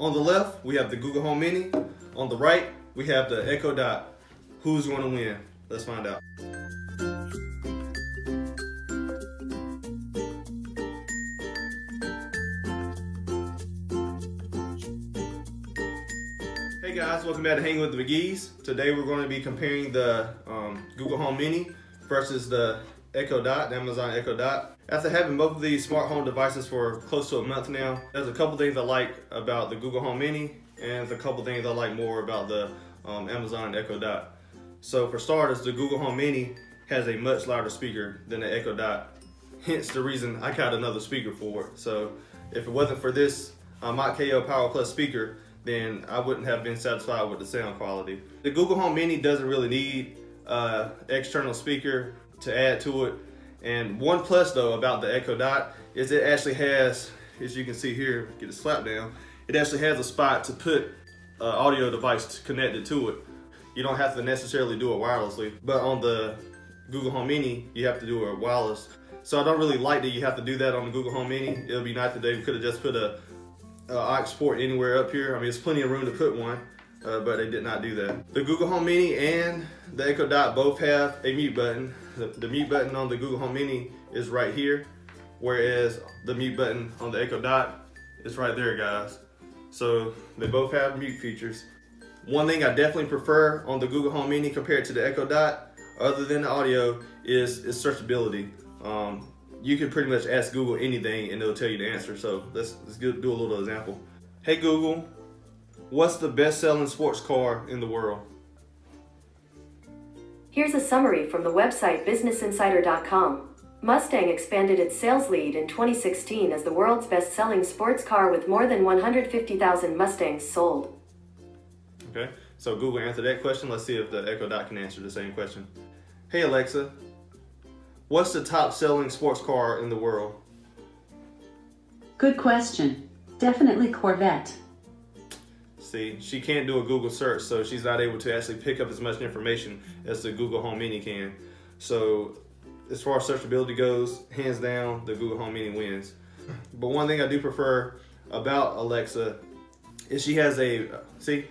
On the left, we have the Google Home Mini. On the right, we have the Echo Dot. Who's going to win? Let's find out. Hey guys, welcome back to Hanging with the McGee's. Today we're going to be comparing the Google Home Mini versus the Echo Dot, the Amazon Echo Dot. After having both of these smart home devices for close to a month now, there's a couple things I like about the Google Home Mini, and there's a couple things I like more about the Amazon Echo Dot. So for starters, the Google Home Mini has a much louder speaker than the Echo Dot. Hence the reason I got another speaker for it. So if it wasn't for this Mach KO Power Plus speaker, then I wouldn't have been satisfied with the sound quality. The Google Home Mini doesn't really need an external speaker to add to it. And one plus though about the Echo Dot is it actually has, as you can see here, get it slapped down, it actually has a spot to put an audio device connected to it. You don't have to necessarily do it wirelessly, but on the Google Home Mini, you have to do it wireless. So I don't really like that you have to do that on the Google Home Mini. It would be nice if they could have just put a aux port anywhere up here. I mean, there's plenty of room to put one, but they did not do that. The Google Home Mini and the Echo Dot both have a mute button. The mute button on the Google Home Mini is right here, whereas the mute button on the Echo Dot is right there, guys. So they both have mute features. One thing I definitely prefer on the Google Home Mini compared to the Echo Dot, other than the audio, is searchability. You can pretty much ask Google anything and it'll tell you the answer. So let's do a little example. Hey Google, what's the best-selling sports car in the world? Here's a summary from the website businessinsider.com. Mustang expanded its sales lead in 2016 as the world's best-selling sports car with more than 150,000 Mustangs sold. Okay, so Google answered that question. Let's see if the Echo Dot can answer the same question. Hey Alexa, what's the top-selling sports car in the world? Good question. Definitely Corvette. See, she can't do a Google search, so she's not able to actually pick up as much information as the Google Home Mini can. So as far as searchability goes, hands down, the Google Home Mini wins. But one thing I do prefer about Alexa is she has a,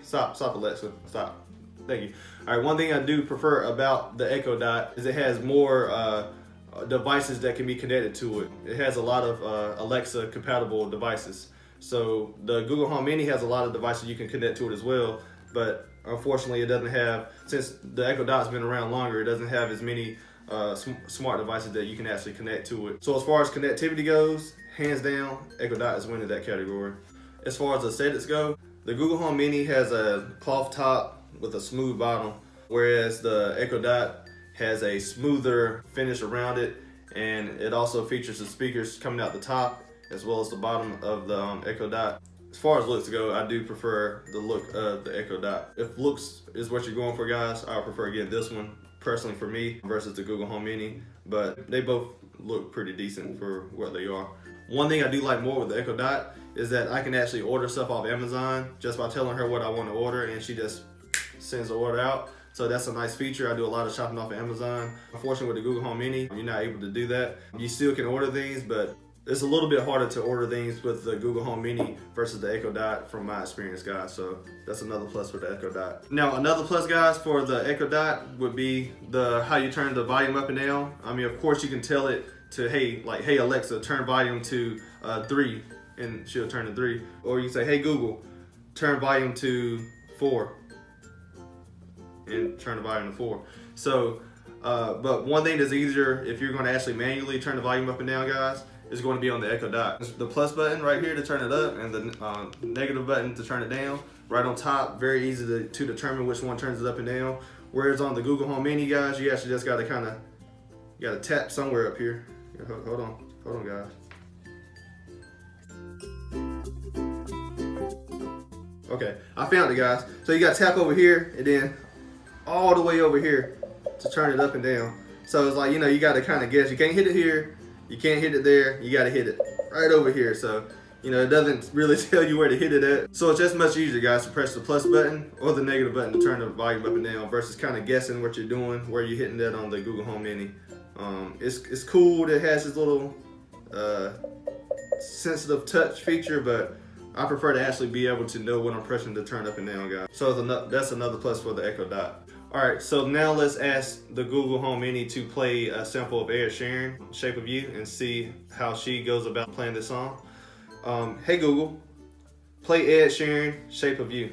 stop Alexa, stop. Thank you. All right, one thing I do prefer about the Echo Dot is it has more devices that can be connected to it. It has a lot of Alexa compatible devices. So the Google Home Mini has a lot of devices you can connect to it as well, but unfortunately it doesn't have, since the Echo Dot's been around longer, it doesn't have as many smart devices that you can actually connect to it. So as far as connectivity goes, hands down, Echo Dot is winning that category. As far as aesthetics go, the Google Home Mini has a cloth top with a smooth bottom, whereas the Echo Dot has a smoother finish around it, and it also features the speakers coming out the top as well as the bottom of the Echo Dot. As far as looks go, I do prefer the look of the Echo Dot. If looks is what you're going for, guys, I would prefer getting this one personally for me versus the Google Home Mini, but they both look pretty decent for what they are. One thing I do like more with the Echo Dot is that I can actually order stuff off Amazon just by telling her what I want to order, and she just sends the order out. So that's a nice feature. I do a lot of shopping off of Amazon. Unfortunately with the Google Home Mini, you're not able to do that. You still can order things, but it's a little bit harder to order things with the Google Home Mini versus the Echo Dot from my experience, guys. So that's another plus for the Echo Dot. Now, another plus, guys, for the Echo Dot would be how you turn the volume up and down. I mean, of course, you can tell it to, hey Alexa, turn volume to 3, and she'll turn to 3. Or you say, hey Google, turn volume to 4, and turn the volume to 4. So, but one thing that's easier if you're going to actually manually turn the volume up and down, guys, is going to be on the Echo Dot. The plus button right here to turn it up, and the negative button to turn it down. Right on top, very easy to determine which one turns it up and down. Whereas on the Google Home Mini, guys, you actually just got to tap somewhere up here. Hold on, guys. Okay, I found it, guys. So you got to tap over here and then all the way over here to turn it up and down. So it's like, you got to kind of guess. You can't hit it here. You can't hit it there. You got to hit it right over here. So, it doesn't really tell you where to hit it at. So it's just much easier, guys, to press the plus button or the negative button to turn the volume up and down versus kind of guessing what you're doing, where you're hitting that on the Google Home Mini. It's cool that it has this little sensitive touch feature, but I prefer to actually be able to know when I'm pressing the turn up and down, guys. So that's another plus for the Echo Dot. All right, so now let's ask the Google Home Mini to play a sample of Ed Sheeran, Shape of You, and see how she goes about playing this song. Hey Google, play Ed Sheeran, Shape of You.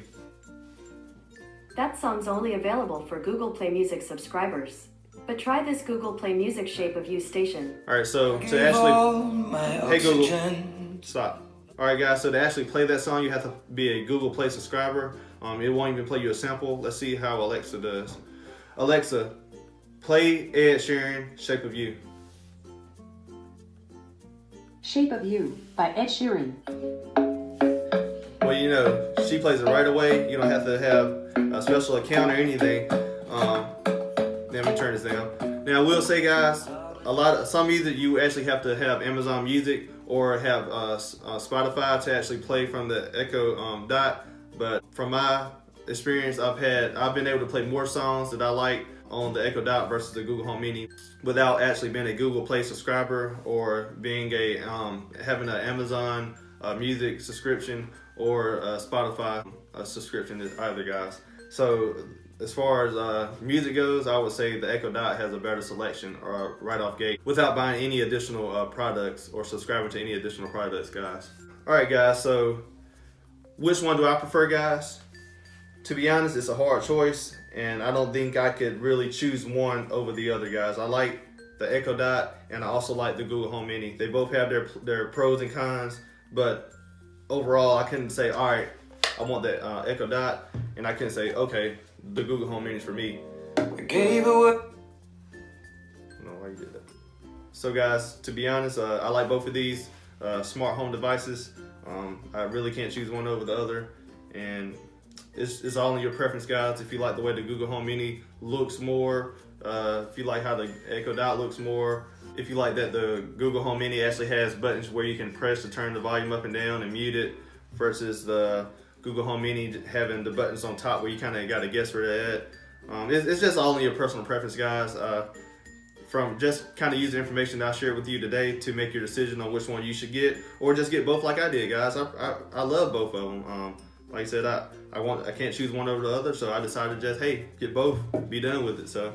That song's only available for Google Play Music subscribers. But try this Google Play Music Shape of You station. All right, so to actually, hey Google, stop. All right, guys, so to actually play that song, you have to be a Google Play subscriber. It won't even play you a sample. Let's see how Alexa does. Alexa, play Ed Sheeran, Shape of You. Shape of You by Ed Sheeran. Well, you know, she plays it right away. You don't have to have a special account or anything. Let me turn this down. Now, I will say, guys, some either you actually have to have Amazon Music or have Spotify to actually play from the Echo Dot. But from my experience, I've been able to play more songs that I like on the Echo Dot versus the Google Home Mini without actually being a Google Play subscriber or being having an Amazon Music subscription or a Spotify subscription either, guys. So as far as music goes, I would say the Echo Dot has a better selection right off gate without buying any additional products or subscribing to any additional products, guys. All right, guys, so which one do I prefer, guys? To be honest, it's a hard choice, and I don't think I could really choose one over the other, guys. I like the Echo Dot, and I also like the Google Home Mini. They both have their pros and cons, but overall, I couldn't say, all right, I want that Echo Dot, and I couldn't say, okay, the Google Home Mini is for me. I gave away. No, why you did that? So, guys, to be honest, I like both of these smart home devices. I really can't choose one over the other, and it's all in your preference, guys. If you like the way the Google Home Mini looks more, if you like how the Echo Dot looks more, if you like that the Google Home Mini actually has buttons where you can press to turn the volume up and down and mute it, versus the Google Home Mini having the buttons on top where you kind of got to guess where they're at. It's just all in your personal preference, guys. From just kind of use the information that I shared with you today to make your decision on which one you should get, or just get both like I did, guys. I love both of them. Like I said, I can't choose one over the other, so I decided to just, hey, get both, be done with it. So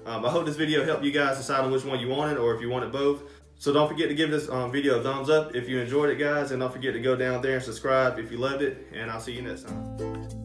I hope this video helped you guys decide on which one you wanted, or if you wanted both. So don't forget to give this video a thumbs up if you enjoyed it, guys, and don't forget to go down there and subscribe if you loved it, and I'll see you next time.